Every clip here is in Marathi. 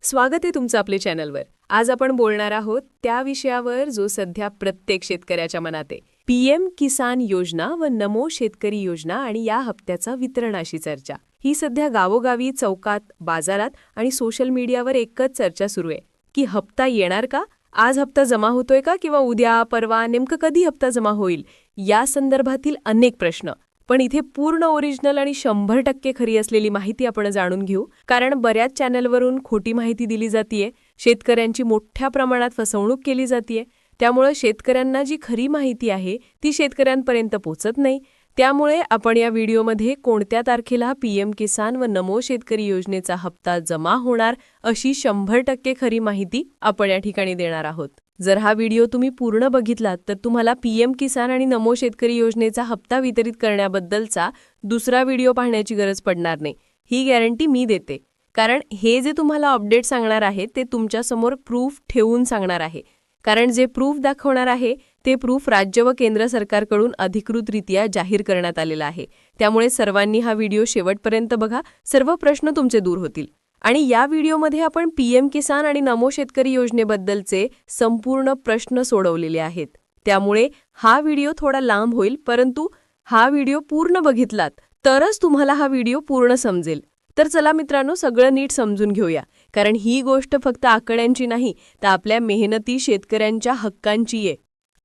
स्वागत आहे तुमचं आपल्या चॅनलवर। आज आपण बोलणार आहोत त्या विषयावर जो सध्या प्रत्येक शेतकऱ्याच्या मनात आहे। पीएम किसान योजना व नमो शेतकरी योजना आणि या हप्त्याचा वितरणाशी चर्चा। ही सध्या गावोगावी, चौकात, बाजारात आणि सोशल मीडियावर एकच चर्चा सुरू आहे की हप्ता येणार का? आज हप्ता जमा होतोय का किंवा उद्या परवा नेमकं कधी हप्ता जमा होईल? या संदर्भातील अनेक प्रश्न। पण इथे पूर्ण ओरिजिनल आणि 100% खरी असलेली माहिती आपण जाणून घेऊ, कारण बऱ्याच चॅनलवरून खोटी माहिती दिली जातीये, शेतकऱ्यांची मोठ्या प्रमाणात फसवणूक केली जातीये। त्यामुळे शेतकऱ्यांना जी खरी माहिती आहे ती शेतकऱ्यांपर्यंत पोहोचत नाही। त्यामुळे आपण या व्हिडिओमध्ये कोणत्या तारखेला पीएम किसान व नमो शेतकरी योजनेचा हप्ता जमा होणार अशी 100% खरी माहिती आपण या ठिकाणी देणार आहोत। जर हा व्हिडिओ तुम्ही पूर्ण बघितलात तर तुम्हाला पीएम किसान आणि नमो शेतकरी योजनेचा हप्ता वितरित करण्याबद्दलचा दुसरा व्हिडिओ पाहण्याची गरज पडणार नाही, ही गॅरंटी मी देते। कारण हे जे तुम्हाला अपडेट सांगणार आहे ते तुमच्या समोर प्रूफ ठेवून सांगणार आहे। कारण जे प्रूफ दाखवणार आहे ते प्रूफ राज्य व केंद्र सरकारकडून अधिकृतरित्या जाहीर करण्यात आलेला आहे। त्यामुळे सर्वांनी हा व्हिडिओ शेवटपर्यंत बघा, सर्व प्रश्न तुमचे दूर होतील। आणि या व्हिडिओमध्ये आपण पीएम किसान आणि नमो शेतकरी योजनेबद्दलचे संपूर्ण प्रश्न सोडवलेले आहेत। त्यामुळे हा व्हिडिओ थोडा लांब होईल, परंतु हा व्हिडिओ पूर्ण बघितलात तरच तुम्हाला हा व्हिडिओ पूर्ण समजेल। तर चला मित्रांनो, सगळं नीट समजून घेऊया, कारण ही गोष्ट फक्त आकड्यांची नाही तर आपल्या मेहनती शेतकऱ्यांच्या हक्कांची आहे।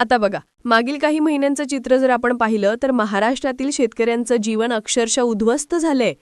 आता बघा, मागील काही महिन्यांचं चित्र जर आपण पाहिलं तर महाराष्ट्रातील शेतकऱ्यांचं जीवन अक्षरशः उद्ध्वस्त झालंय।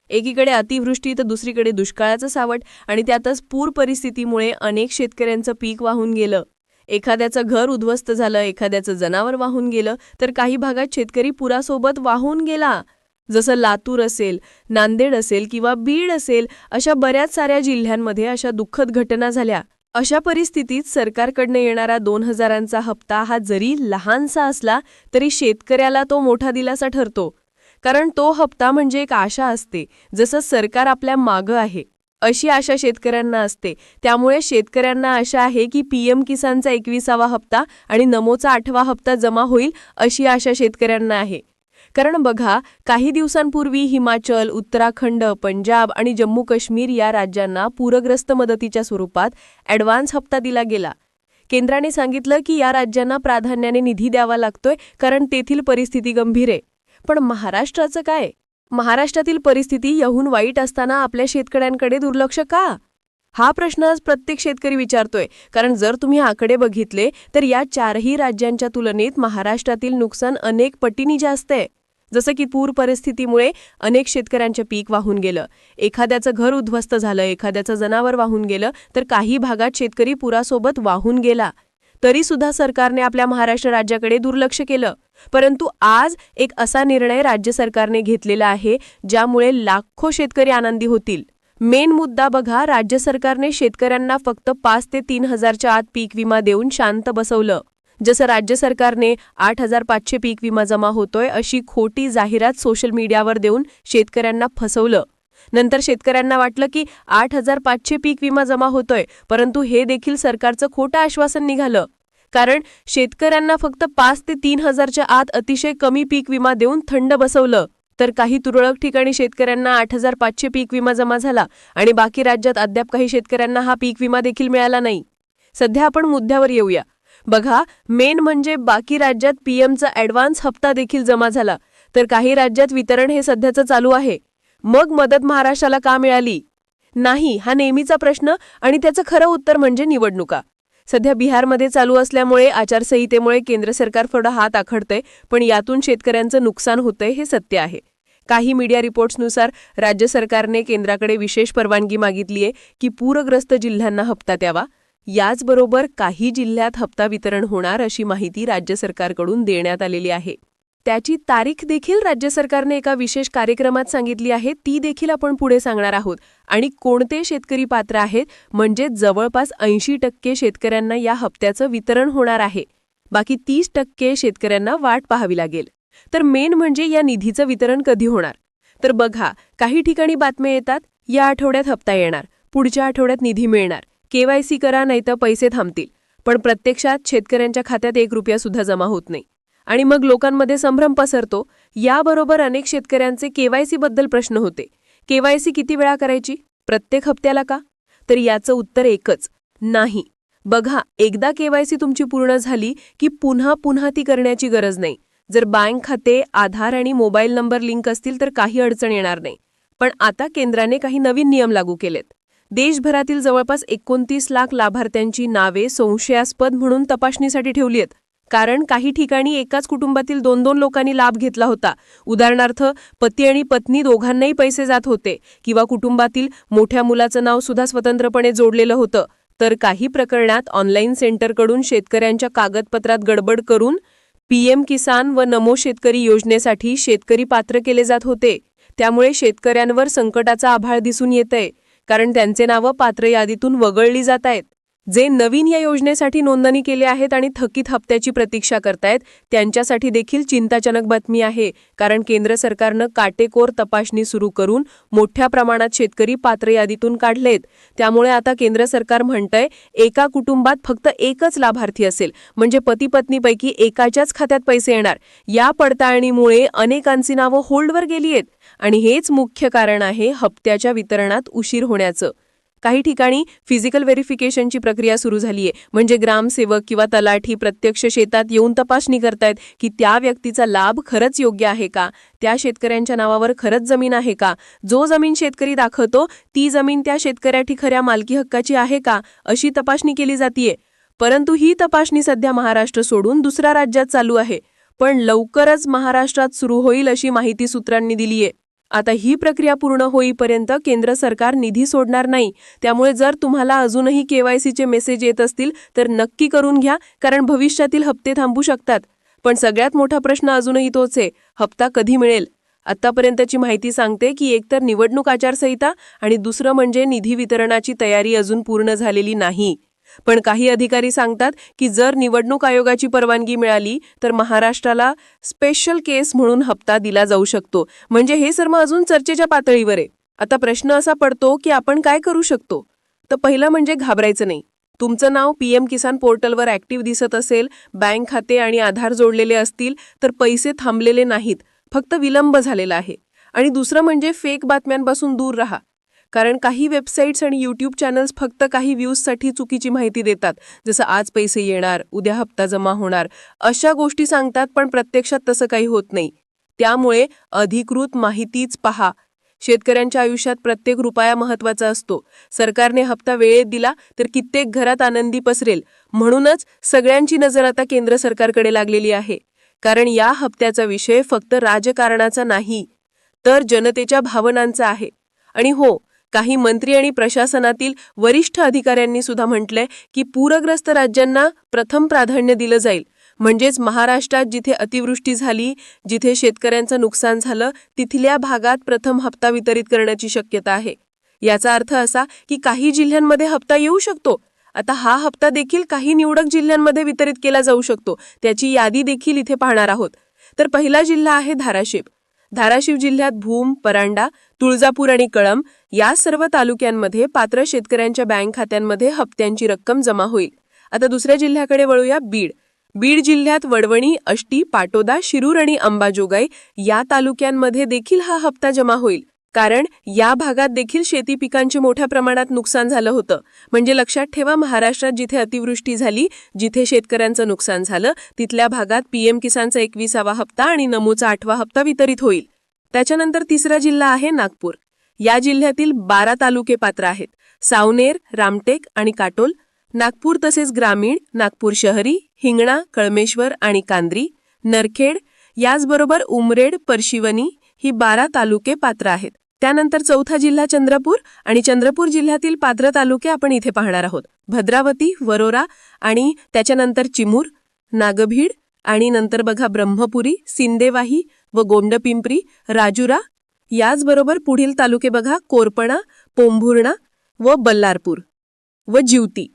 एकीकडे अतिवृष्टी तर दुसरीकडे दुष्काळाचं सावट, आणि त्यातच पूर परिस्थितीमुळे अनेक शेतकऱ्यांचं पीक वाहून गेलं। एखाद्याचं घर उद्ध्वस्त झालं, एखाद्याचं जनावर वाहून गेलं, तर काही भागात शेतकरी पुरासोबत वाहून गेला। जसं लातूर असेल, नांदेड असेल किंवा बीड असेल, अशा बऱ्याच साऱ्या जिल्ह्यांमध्ये अशा दुःखद घटना झाल्या। अशा परिस्थितीत सरकारकडनं येणारा 2000चा हप्ता हा जरी लहानसा असला तरी शेतकऱ्याला तो मोठा दिलासा ठरतो। कारण तो हप्ता म्हणजे एक आशा असते, जसं सरकार आपल्या मागं आहे अशी आशा शेतकऱ्यांना असते। त्यामुळे शेतकऱ्यांना आशा आहे की पीएम किसानचा 21वा हप्ता आणि नमोचा 8वा हप्ता जमा होईल अशी आशा शेतकऱ्यांना आहे। कारण बघा, काही दिवसांपूर्वी हिमाचल, उत्तराखंड, पंजाब आणि जम्मू काश्मीर या राज्यांना पूरग्रस्त मदतीच्या स्वरूपात ॲडव्हान्स हप्ता दिला गेला। केंद्राने सांगितलं की या राज्यांना प्राधान्याने निधी द्यावा लागतोय कारण तेथील परिस्थिती गंभीर आहे। पण महाराष्ट्राचं काय? महाराष्ट्रातील परिस्थिती याहून वाईट असताना आपल्या शेतकऱ्यांकडे दुर्लक्ष का? हा प्रश्न आज प्रत्येक शेतकरी विचारतोय। कारण जर तुम्ही आकडे बघितले तर या चारही राज्यांच्या तुलनेत महाराष्ट्रातील नुकसान अनेक पटींनी जास्त आहे। जसं की पूर परिस्थितीमुळे अनेक शेतकऱ्यांचे पीक वाहून गेलं, एखाद्याचं घर उद्ध्वस्त झालं, एखाद्याचं जनावर वाहून गेलं, तर काही भागात शेतकरी पुरासोबत वाहून गेला। तरी सुद्धा सरकारने आपल्या महाराष्ट्र राज्याकडे दुर्लक्ष केलं। परंतु आज एक असा निर्णय राज्य सरकारने घेतलेला आहे ज्यामुळे लाखो शेतकरी आनंदी होतील। मेन मुद्दा बघा, राज्य सरकारने शेतकऱ्यांना फक्त 5 ते 3 हजारच्या आत पीक विमा देऊन शांत बसवलं। जसं राज्य सरकारने 8500 पीक विमा जमा होतोय अशी खोटी जाहिरात सोशल मीडियावर देऊन शेतकऱ्यांना फसवलं। नंतर शेतकऱ्यांना वाटलं की 8500 पीक विमा जमा होतोय, परंतु हे देखील सरकारचं खोटं आश्वासन निघालं। कारण शेतकऱ्यांना फक्त 5 ते 3 हजारच्या आत अतिशय कमी पीक विमा देऊन थंड बसवलं। तर काही तुरळक ठिकाणी शेतकऱ्यांना 8500 पीक विमा जमा झाला आणि बाकी राज्यात अद्याप काही शेतकऱ्यांना हा पीक विमा देखील मिळाला नाही। सध्या आपण मुद्द्यावर येऊया। बघा, मेन म्हणजे बाकी राज्यात पीएमचा ॲडव्हान्स हप्ता देखील जमा झाला, तर काही राज्यात वितरण हे सध्याचं चालू आहे। मग मदत महाराष्ट्राला का मिळाली नाही, हा नेहमीचा प्रश्न, आणि त्याचं खरं उत्तर म्हणजे निवडणुका। सध्या बिहारमध्ये चालू असल्यामुळे आचारसंहितेमुळे केंद्र सरकार थोडा हात आखडतंय, पण यातून शेतकऱ्यांचं नुकसान होतंय हे सत्य आहे। काही मीडिया रिपोर्ट्सनुसार राज्य सरकारने केंद्राकडे विशेष परवानगी मागितली आहे की पूरग्रस्त जिल्ह्यांना हप्ता द्यावा। याचबरोबर काही जिल्ह्यात हप्ता वितरण होणार अशी माहिती राज्य सरकारकडून देण्यात आलेली आहे। त्याची तारीख देखील राज्य सरकारने एका विशेष कार्यक्रमात सांगितली आहे, ती देखील आपण पुढे सांगणार आहोत। आणि कोणते शेतकरी पात्र आहेत, म्हणजे जवळपास 80% शेतकऱ्यांना या हप्त्याचं वितरण होणार आहे। बाकी 30% शेतकऱ्यांना वाट पाहावी लागेल। तर मेन म्हणजे या निधीचं वितरण कधी होणार? तर बघा, काही ठिकाणी बातम्या येतात या आठवड्यात हप्ता येणार, पुढच्या आठवड्यात निधी मिळणार, केवायसी करा नाही तर पैसे थांबतील। पण प्रत्यक्षात शेतकऱ्यांच्या खात्यात 1 रुपया सुद्धा जमा होत नाही आणि मग लोकांमध्ये संभ्रम पसरतो। याबरोबर अनेक शेतकऱ्यांचे केवायसी बद्दल प्रश्न होते। केवायसी किती वेळा करायची? प्रत्येक हप्त्याला का? तर याचं उत्तर एकच, नाही. बघा, एकदा केवायसी तुमची पूर्ण झाली की पुन्हा पुन्हा ती करण्याची गरज नाही. जर बँक खाते, आधार आणि मोबाईल नंबर लिंक असतील तर काही अडचण येणार नाही. पण आता केंद्राने काही नवीन नियम लागू केलेत. देशभरातील जवळपास 29 लाख लाभार्थ्यांची नावे संशयास्पद म्हणून तपासणीसाठी ठेवली आहेत. कारण काही ठिकाणी एकाच कुटुंबातील 2-2 लोकांनी लाभ घेतला होता. उदाहरणार्थ, पती आणि पत्नी दोघांनाही पैसे जात होते, किंवा कुटुंबातील मोठ्या मुलाचं नाव सुद्धा स्वतंत्रपणे जोडलेलं होतं. तर काही प्रकरणात ऑनलाईन सेंटरकडून शेतकऱ्यांच्या कागदपत्रात गडबड करून पीएम किसान व नमो शेतकरी योजनेसाठी शेतकरी पात्र केले जात होते. त्यामुळे शेतकऱ्यांवर संकटाचा आभाळ दिसून येतंय, कारण त्यांचे नावं पात्र यादीतून वगळली जात आहेत. जे नवीन या योजनेसाठी नोंदणी केले आहेत आणि थकीत हप्त्याची प्रतीक्षा करतायत, त्यांच्यासाठी देखील चिंताजनक बातमी आहे. कारण केंद्र सरकारनं काटेकोर तपासणी सुरू करून मोठ्या प्रमाणात शेतकरी पात्र यादीतून काढलेत. त्यामुळे आता केंद्र सरकार म्हणतंय, एका कुटुंबात फक्त एकच लाभार्थी असेल, म्हणजे पती पत्नीपैकी एकाच्याच खात्यात पैसे येणार. या पडताळणीमुळे अनेकांची नावं होल्डवर गेली आहेत, आणि हेच मुख्य कारण आहे हप्त्याच्या वितरणात उशीर होण्याचं. काही ठिकाणी फिजिकल व्हेरिफिकेशनची प्रक्रिया सुरू झालीये, म्हणजे ग्रामसेवक किंवा तलाठी प्रत्यक्ष शेतात येऊन तपासणी करतायत की त्या व्यक्तीचा लाभ खरंच योग्य आहे का, त्या शेतकऱ्यांच्या नावावर खरंच जमीन आहे का, जो जमीन शेतकरी दाखवतो ती जमीन त्या शेतकऱ्याची खऱ्या मालकी हक्काची आहे का, अशी तपासणी केली जातीये. परंतु ही तपासणी सध्या महाराष्ट्र सोडून दुसऱ्या राज्यात चालू आहे, पण लवकरच महाराष्ट्रात सुरू होईल अशी माहिती सूत्रांनी दिलीये. आता ही प्रक्रिया पूर्ण होईपर्यंत केंद्र सरकार निधी सोडणार नाही. त्यामुळे जर तुम्हाला अजूनही केवायसीचे मेसेज येत असतील तर नक्की करून घ्या, कारण भविष्यातील हप्ते थांबू शकतात. पण सगळ्यात मोठा प्रश्न अजूनही तोच आहे, हप्ता कधी मिळेल? आतापर्यंतची माहिती सांगते की एकतर निवडणूक आचारसंहिता आणि दुसरं म्हणजे निधी वितरणाची तयारी अजून पूर्ण झालेली नाही. पण काही अधिकारी सांगतात की जर निवडणूक आयोगाची परवानगी मिळाली तर महाराष्ट्राला स्पेशल केस म्हणून हप्ता दिला जाऊ शकतो. म्हणजे हे सर्व अजून चर्चेच्या पातळीवर आहे. आता प्रश्न असा पडतो की आपण काय करू शकतो? तर पहिलं म्हणजे घाबरायचं नाही. तुमचं नाव पीएम किसान पोर्टलवर ऍक्टिव्ह दिसत असेल, बँक खाते आणि आधार जोडलेले असतील, तर पैसे थांबलेले नाहीत, फक्त विलंब झालेला आहे. आणि दुसरं म्हणजे फेक बातम्यांपासून दूर राहा. कारण काही वेबसाईट्स आणि यूट्यूब चॅनल्स फक्त काही व्ह्यूजसाठी चुकीची माहिती देतात, जसं आज पैसे येणार, उद्या हप्ता जमा होणार, अशा गोष्टी सांगतात, पण प्रत्यक्षात तसं काही होत नाही. त्यामुळे अधिकृत माहितीच पहा. शेतकऱ्यांच्या आयुष्यात प्रत्येक रुपया महत्त्वाचा असतो. सरकारने हप्ता वेळेत दिला तर कित्येक घरात आनंदी पसरेल. म्हणूनच सगळ्यांची नजर आता केंद्र सरकारकडे लागलेली आहे. कारण या हप्त्याचा विषय फक्त राजकारणाचा नाही, तर जनतेच्या भावनांचा आहे. आणि हो, काही मंत्री आणि प्रशासनातील वरिष्ठ अधिकाऱ्यांनी सुद्धा म्हटलंय की पूरग्रस्त राज्यांना प्रथम प्राधान्य दिलं जाईल. म्हणजेच महाराष्ट्रात जिथे अतिवृष्टी झाली, जिथे शेतकऱ्यांचं नुकसान झालं, तिथल्या भागात प्रथम हप्ता वितरित करण्याची शक्यता आहे. याचा अर्थ असा की काही जिल्ह्यांमध्ये हप्ता येऊ शकतो. आता हा हप्ता देखील काही निवडक जिल्ह्यांमध्ये वितरित केला जाऊ शकतो. त्याची यादी देखील इथे पाहणार आहोत. तर पहिला जिल्हा आहे धाराशिव. धाराशिव जिल्ह्यात भूम, परांडा, तुळजापूर आणि कळंब या सर्व तालुक्यांमध्ये पात्र शेतकऱ्यांच्या बँक खात्यांमध्ये हप्त्यांची रक्कम जमा होईल. आता दुसऱ्या जिल्ह्याकडे वळूया, बीड. बीड जिल्ह्यात वडवणी, आष्टी, पाटोदा, शिरूर आणि अंबाजोगाई या तालुक्यांमध्ये देखील हा हप्ता जमा होईल. कारण या भागात देखील शेती पिकांचे मोठ्या प्रमाणात नुकसान झालं होतं. म्हणजे लक्षात ठेवा, महाराष्ट्रात जिथे अतिवृष्टी झाली, जिथे शेतकऱ्यांचं नुकसान झालं, तिथल्या भागात पीएम किसानचा 21वा हप्ता आणि नमोचा 8वा हप्ता वितरित होईल. त्याच्यानंतर तिसरा जिल्हा आहे नागपूर. या जिल्ह्यातील 12 तालुके पात्र आहेत: सावनेर, रामटेक आणि काटोल. नागपूर तसेच ग्रामीण, नागपूर शहरी, हिंगणा, कळमेश्वर आणि कांद्री, नरखेड, याचबरोबर उमरेड, परशिवनी ही 12 तालुके पात्र आहेत. त्यानंतर चौथा जिल्हा चंद्रपूर, आणि चंद्रपूर जिल्ह्यातील पात्र तालुके आपण इथे पाहणार आहोत: भद्रावती, वरोरा आणि त्याच्यानंतर चिमूर, नागभीड आणि नंतर बघा ब्रह्मपुरी, सिंदेवाही व गोंडपिंपरी, राजुरा. याचबरोबर पुढील तालुके बघा: कोरपणा, पोंभुर्णा व बल्लारपूर व जिवती.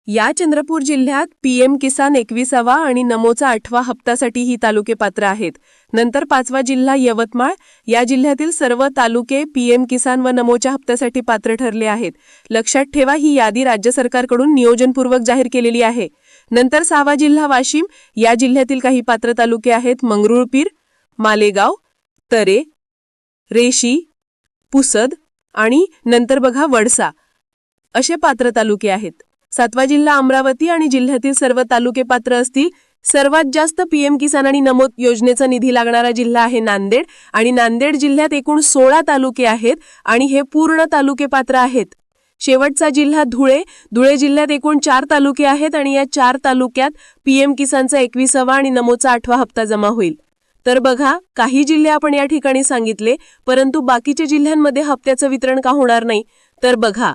या चंद्रपूर जिल्ह्यात पीएम किसान 21वा आणि नमोचा 8वा हप्त्यासाठी ही तालुके पात्र आहेत. नंतर 5वा जिल्हा यवतमाळ. या जिल्ह्यातील सर्व तालुके पीएम किसान व नमोच्या हप्त्यासाठी पात्र ठरले आहेत. लक्षात ठेवा, ही यादी राज्य सरकारकडून नियोजनपूर्वक जाहीर केलेली आहे. नंतर 6वा जिल्हा वाशिम. या जिल्ह्यातील काही पात्र तालुके आहेत: मंगरुळपीर, मालेगाव, तरे, रेशी, पुसद आणि नंतर बघा वडसा. असे पात्र तालुके आहेत. 7वा जिल्हा अमरावती आणि जिल्ह्यातील सर्व तालुके पात्र असतील. सर्वात जास्त पीएम किसान आणि नमो योजनेचा निधी लागणारा जिल्हा आहे नांदेड आणि नांदेड जिल्ह्यात एकूण 16 तालुके आहेत आणि हे पूर्ण तालुके पात्र आहेत. शेवटचा जिल्हा धुळे जिल्ह्यात एकूण 4 तालुके आहेत आणि या 4 तालुक्यात पीएम किसानचा 21वा आणि नमोचा 8वा हप्ता जमा होईल. तर बघा, काही जिल्हे आपण या ठिकाणी सांगितले, परंतु बाकीच्या जिल्ह्यांमध्ये हप्त्याचं वितरण का होणार नाही? तर बघा,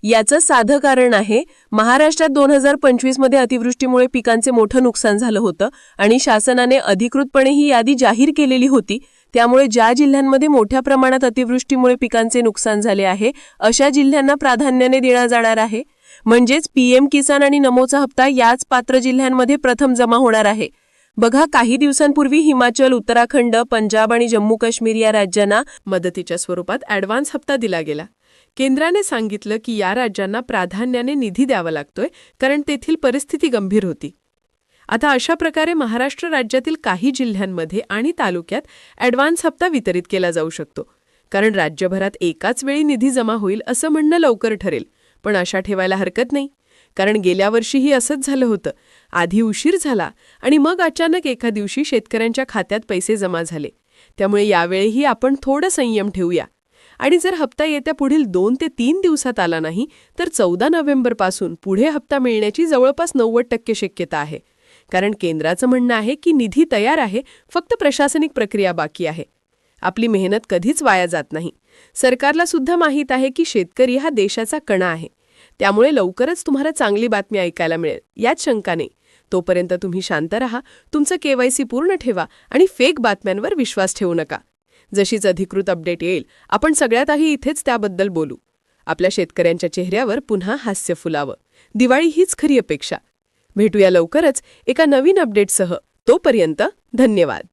याचं साधं कारण आहे, महाराष्ट्रात 2025 मध्ये अतिवृष्टीमुळे पिकांचे मोठं नुकसान झालं होतं आणि शासनाने अधिकृतपणे ही यादी जाहीर केलेली होती. त्यामुळे ज्या जिल्ह्यांमध्ये मोठ्या प्रमाणात अतिवृष्टीमुळे पिकांचे नुकसान झाले आहे अशा जिल्ह्यांना प्राधान्याने देण्यात जाणार आहे. म्हणजेच पीएम किसान आणि नमोचा हप्ता याच पात्र जिल्ह्यांमध्ये प्रथम जमा होणार आहे. बघा, काही दिवसांपूर्वी हिमाचल, उत्तराखंड, पंजाब आणि जम्मू काश्मीर या राज्यांना मदतीच्या स्वरूपात ॲडव्हान्स हप्ता दिला गेला. केंद्राने सांगितलं की या राज्यांना प्राधान्याने निधी द्यावा लागतोय कारण तेथील परिस्थिती गंभीर होती. आता अशा प्रकारे महाराष्ट्र राज्यातील काही जिल्ह्यांमध्ये आणि तालुक्यात ॲडव्हान्स हप्ता वितरित केला जाऊ शकतो. कारण राज्यभरात एकाच वेळी निधी जमा होईल असं म्हणणं लवकर ठरेल, पण आशा ठेवायला हरकत नाही. कारण गेल्या वर्षीही असंच झालं होतं. आधी उशीर झाला आणि मग अचानक एका दिवशी शेतकऱ्यांच्या खात्यात पैसे जमा झाले. त्यामुळे यावेळीही आपण थोडं संयम ठेवूया. आणि जर हप्ता येत्या पुढील 2 ते 3 दिवसात आला नाही तर 14 नोव्हेंबरपासून पुढे हप्ता मिळण्याची जवळपास 90% शक्यता आहे. कारण केंद्राचं म्हणणं आहे की निधी तयार आहे, फक्त प्रशासनिक प्रक्रिया बाकी आहे. आपली मेहनत कधीच वाया जात नाही. सरकारला सुद्धा माहीत आहे की शेतकरी हा देशाचा कणा आहे. त्यामुळे लवकरच तुम्हाला चांगली बातमी ऐकायला मिळेल, यात शंका नाही. तोपर्यंत तुम्ही शांत राहा, तुमचं KYC पूर्ण ठेवा आणि फेक बातम्यांवर विश्वास ठेवू नका. जशीच अधिकृत अपडेट येईल आपण सगळ्यात आधी इथेच त्याबद्दल बोलू. आपल्या शेतकऱ्यांच्या चेहऱ्यावर पुन्हा हास्य फुलावं. दिवाळी हीच खरी अपेक्षा. भेटूया लवकरच एका नवीन अपडेटसह. तोपर्यंत धन्यवाद.